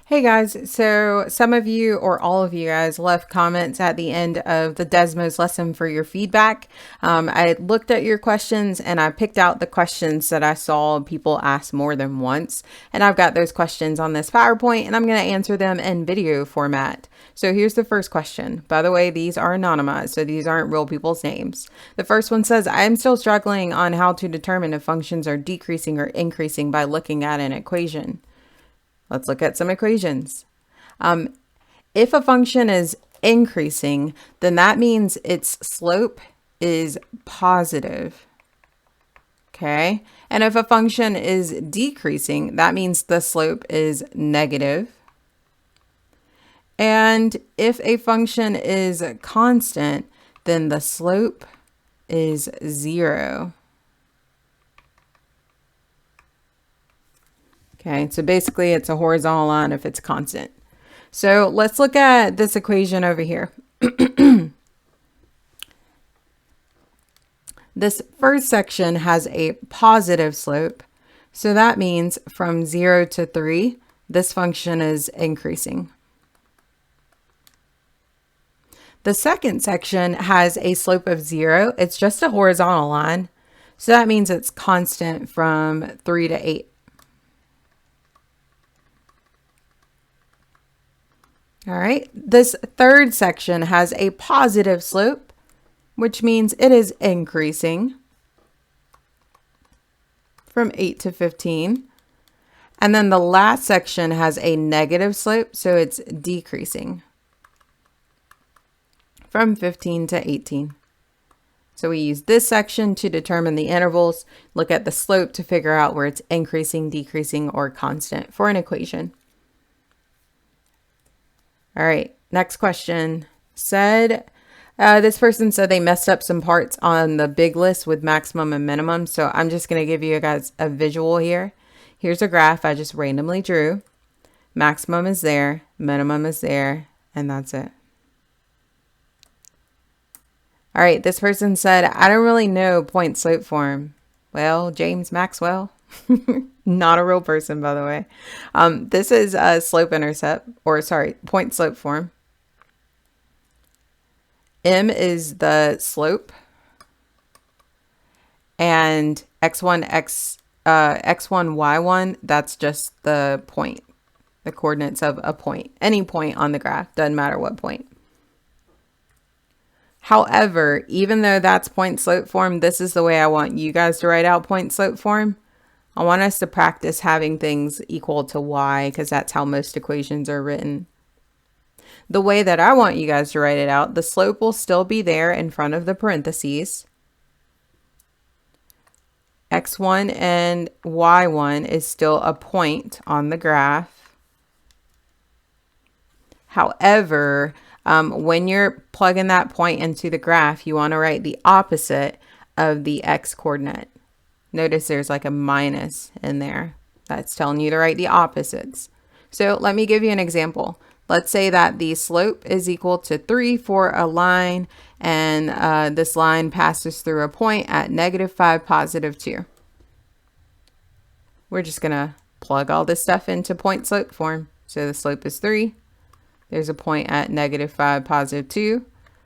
Hey guys, so some of you or all of you guys left comments at the end of the Desmos lesson for your feedback. I looked at your questions and I picked out the questions that I saw people ask more than once. And I've got those questions on this PowerPoint and I'm going to answer them in video format. So here's the first question. By the way, these are anonymized, so these aren't real people's names. The first one says, I'm still struggling on how to determine if functions are decreasing or increasing by looking at an equation. Let's look at some equations. If a function is increasing, then that means its slope is positive. Okay. And if a function is decreasing, that means the slope is negative. And if a function is constant, then the slope is 0. Okay, so basically it's a horizontal line if it's constant. So let's look at this equation over here. This first section has a positive slope. So that means from 0 to 3, this function is increasing. The second section has a slope of 0. It's just a horizontal line. So that means it's constant from 3 to 8. All right, this third section has a positive slope, which means it is increasing from 8 to 15. And then the last section has a negative slope, so it's decreasing from 15 to 18. So we use this section to determine the intervals, look at the slope to figure out where it's increasing, decreasing, or constant for an equation. All right, next question. This person said they messed up some parts on the big list with maximum and minimum. So I'm just going to give you guys a visual here. Here's a graph I just randomly drew. Maximum is there, minimum is there, and that's it. All right, this person said, I don't really know point slope form. Well, James Maxwell. Not a real person, by the way. This is a slope intercept, or sorry, point slope form. M is the slope, and x1, y1, that's just the point, the coordinates of a point, any point on the graph, doesn't matter what point. However, even though that's point slope form, this is the way I want you guys to write out point slope form. I want us to practice having things equal to y because that's how most equations are written. The way that I want you guys to write it out, the slope will still be there in front of the parentheses. x1 and y1 is still a point on the graph. However, when you're plugging that point into the graph, you want to write the opposite of the x coordinate. Notice there's like a minus in there. That's telling you to write the opposites. So let me give you an example. Let's say that the slope is equal to 3 for a line, and this line passes through a point at -5, +2. We're just going to plug all this stuff into point slope form. So the slope is 3. There's a point at -5, +2,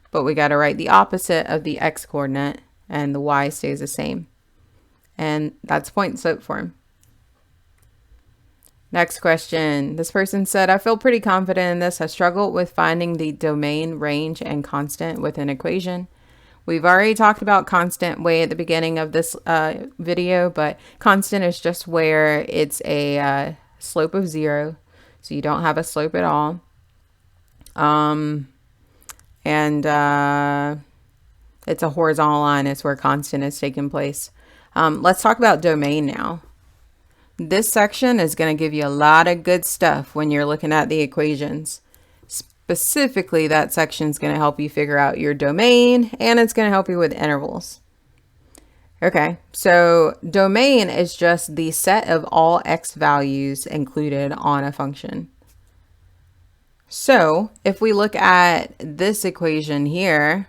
but we got to write the opposite of the x coordinate, and the y stays the same. And that's point slope form. Next question. This person said, I feel pretty confident in this. I struggled with finding the domain, range, and constant with an equation. We've already talked about constant way at the beginning of this video, but constant is just where it's a slope of 0. So you don't have a slope at all. It's a horizontal line. It's where constant is taking place. Let's talk about domain now. This section is going to give you a lot of good stuff when you're looking at the equations. Specifically, that section is going to help you figure out your domain, and it's going to help you with intervals. Okay, so domain is just the set of all x values included on a function. So if we look at this equation here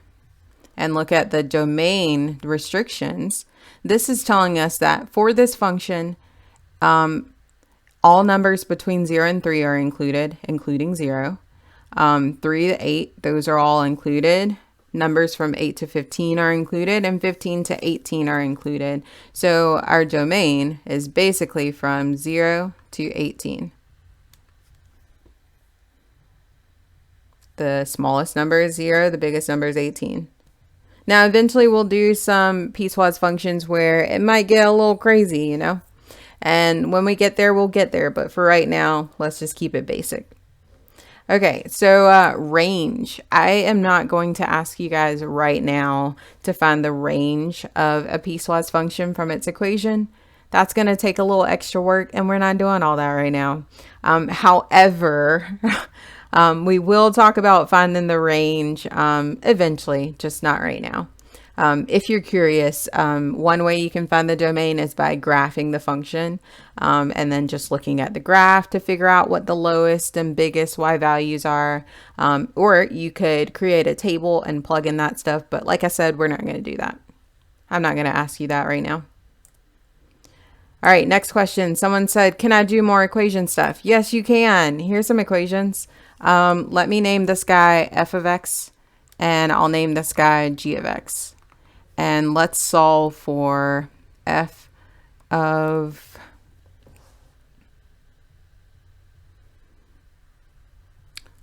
and look at the domain restrictions, this is telling us that for this function, All numbers between 0 and 3 are included, including 0. 3 to 8, those are all included. Numbers from 8 to 15 are included, and 15 to 18 are included. So our domain is basically from 0 to 18. The smallest number is 0, the biggest number is 18. Now, eventually we'll do some piecewise functions where it might get a little crazy, you know? And when we get there, we'll get there. But for right now, let's just keep it basic. Okay, so range. I am not going to ask you guys right now to find the range of a piecewise function from its equation. That's going to take a little extra work, and we're not doing all that right now. However, we will talk about finding the range eventually, just not right now. If you're curious, one way you can find the domain is by graphing the function and then just looking at the graph to figure out what the lowest and biggest y values are. Or you could create a table and plug in that stuff. But like I said, we're not going to do that. I'm not going to ask you that right now. All right, next question. Someone said, can I do more equation stuff? Yes, you can. Here's some equations. Let me name this guy f of x, and I'll name this guy g of x. And let's solve for f of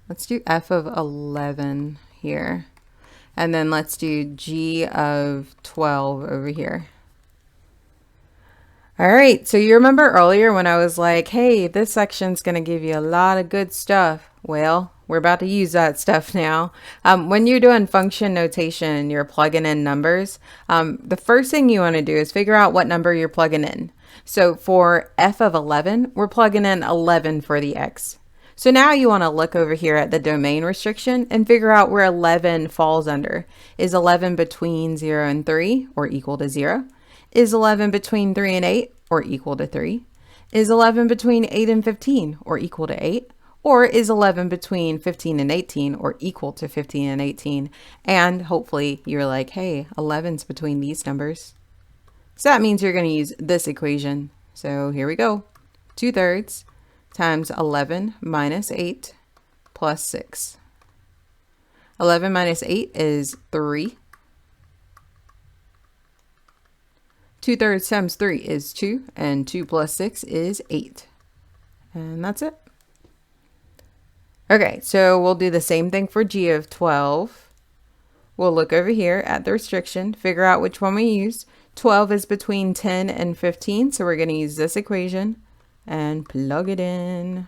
let's do f of 11 here. And then let's do g of 12 over here. All right, so you remember earlier when I was like, hey, this section's going to give you a lot of good stuff. Well, we're about to use that stuff now. When you're doing function notation and you're plugging in numbers, the first thing you want to do is figure out what number you're plugging in. So for f of 11, we're plugging in 11 for the x. So now you want to look over here at the domain restriction and figure out where 11 falls under. Is 11 between 0 and 3 or equal to 0? Is 11 between 3 and 8 or equal to 3? Is 11 between 8 and 15 or equal to 8? Or is 11 between 15 and 18 or equal to 15 and 18? And hopefully you're like, hey, 11's between these numbers. So that means you're going to use this equation. So here we go. 2/3 times 11 minus 8 plus 6. 11 minus 8 is 3. 2/3 times 3 is 2, and 2 plus 6 is 8. And that's it. Okay, so we'll do the same thing for g of 12. We'll look over here at the restriction, figure out which one we use. 12 is between 10 and 15, so we're going to use this equation and plug it in.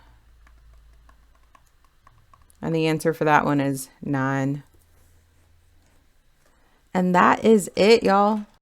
And the answer for that one is 9. And that is it, y'all.